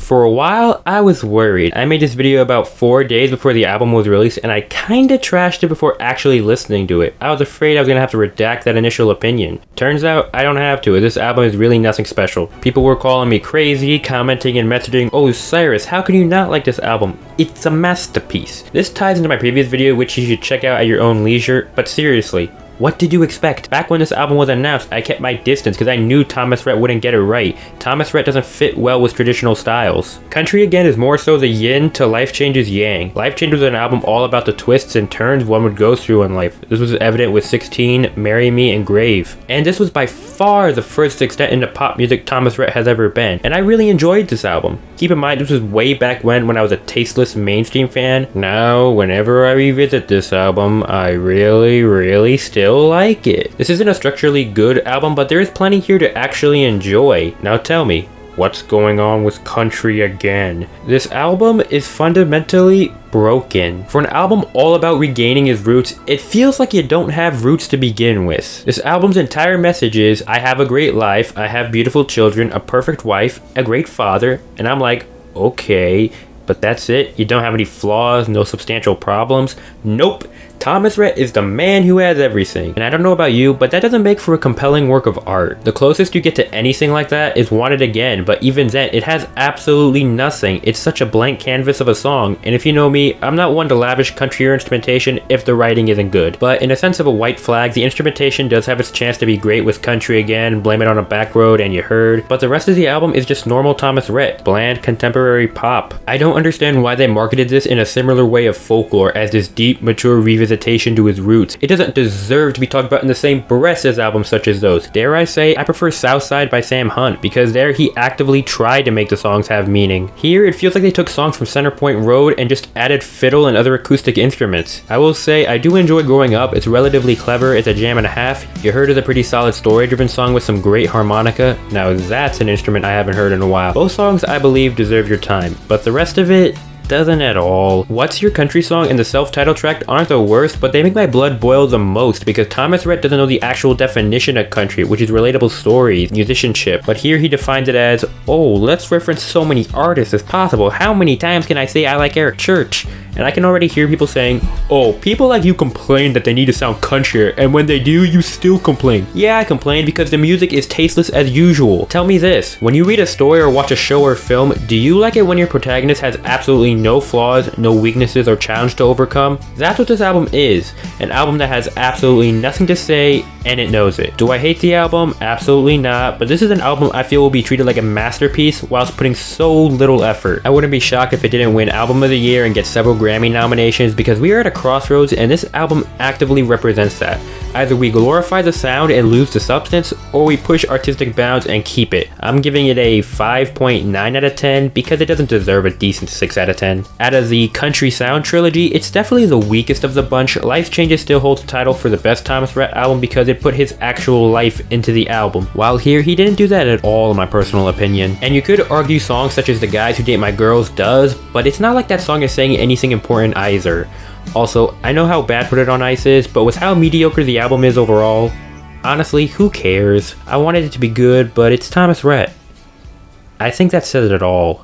For a while, I was worried. I made this video about 4 days before the album was released, and I kinda trashed it before actually listening to it. I was afraid I was gonna have to redact that initial opinion. Turns out, I don't have to. This album is really nothing special. People were calling me crazy, commenting and messaging, "Oh Cyrus, how can you not like this album? It's a masterpiece." This ties into my previous video, which you should check out at your own leisure, but seriously, what did you expect? Back when this album was announced, I kept my distance because I knew Thomas Rhett wouldn't get it right. Thomas Rhett doesn't fit well with traditional styles. Country Again is more so the yin to Life Change's yang. Life Change was an album all about the twists and turns one would go through in life. This was evident with 16, Marry Me, and Grave. And this was by far the first extent into pop music Thomas Rhett has ever been. And I really enjoyed this album. Keep in mind, this was way back when I was a tasteless mainstream fan. Now, whenever I revisit this album, I really still like it. This isn't a structurally good album, but there is plenty here to actually enjoy. Now tell me, what's going on with Country Again? This album is fundamentally broken. For an album all about regaining his roots, it feels like you don't have roots to begin with. This album's entire message is, I have a great life, I have beautiful children, a perfect wife, a great father, and I'm like, okay, but that's it? You don't have any flaws, no substantial problems? Nope. Thomas Rhett is the man who has everything. And I don't know about you, but that doesn't make for a compelling work of art. The closest you get to anything like that is Want It Again, but even then, it has absolutely nothing. It's such a blank canvas of a song, and if you know me, I'm not one to lavish countryier instrumentation if the writing isn't good. But in a sense of a white flag, the instrumentation does have its chance to be great with Country Again, Blame It on a Back Road, and You Heard, but the rest of the album is just normal Thomas Rhett, bland contemporary pop. I don't understand why they marketed this in a similar way of Folklore as this deep, mature revisitation to his roots. It doesn't deserve to be talked about in the same breath as albums such as those. Dare I say, I prefer Southside by Sam Hunt, because there he actively tried to make the songs have meaning. Here, it feels like they took songs from Centerpoint Road and just added fiddle and other acoustic instruments. I will say, I do enjoy Growing Up. It's relatively clever, it's a jam and a half. You Heard is a pretty solid story-driven song with some great harmonica. Now that's an instrument I haven't heard in a while. Both songs, I believe, deserve your time, but the rest of it doesn't at all. What's Your Country Song and the self-titled track aren't the worst, but they make my blood boil the most because Thomas Rhett doesn't know the actual definition of country, which is relatable stories, musicianship, but here he defines it as, oh, let's reference so many artists as possible. How many times can I say I like Eric Church? And I can already hear people saying, oh, people like you complain that they need to sound countryier, and when they do, you still complain. Yeah, I complain because the music is tasteless as usual. Tell me this, when you read a story or watch a show or film, do you like it when your protagonist has absolutely no flaws, no weaknesses or challenge to overcome? That's what this album is. An album that has absolutely nothing to say, and it knows it. Do I hate the album? Absolutely not, but this is an album I feel will be treated like a masterpiece whilst putting so little effort. I wouldn't be shocked if it didn't win Album of the Year and get several Grammy nominations because we are at a crossroads and this album actively represents that. Either we glorify the sound and lose the substance, or we push artistic bounds and keep it. I'm giving it a 5.9 out of 10 because it doesn't deserve a decent 6 out of 10. Out of the Country Sound trilogy, it's definitely the weakest of the bunch. Life Changes still holds the title for the best Thomas Rhett album because it put his actual life into the album. While here, he didn't do that at all in my personal opinion. And you could argue songs such as The Guys Who Date My Girls does, but it's not like that song is saying anything important either. Also, I know how bad Put It On Ice is, but with how mediocre the album is overall, honestly, who cares? I wanted it to be good, but it's Thomas Rhett. I think that says it all.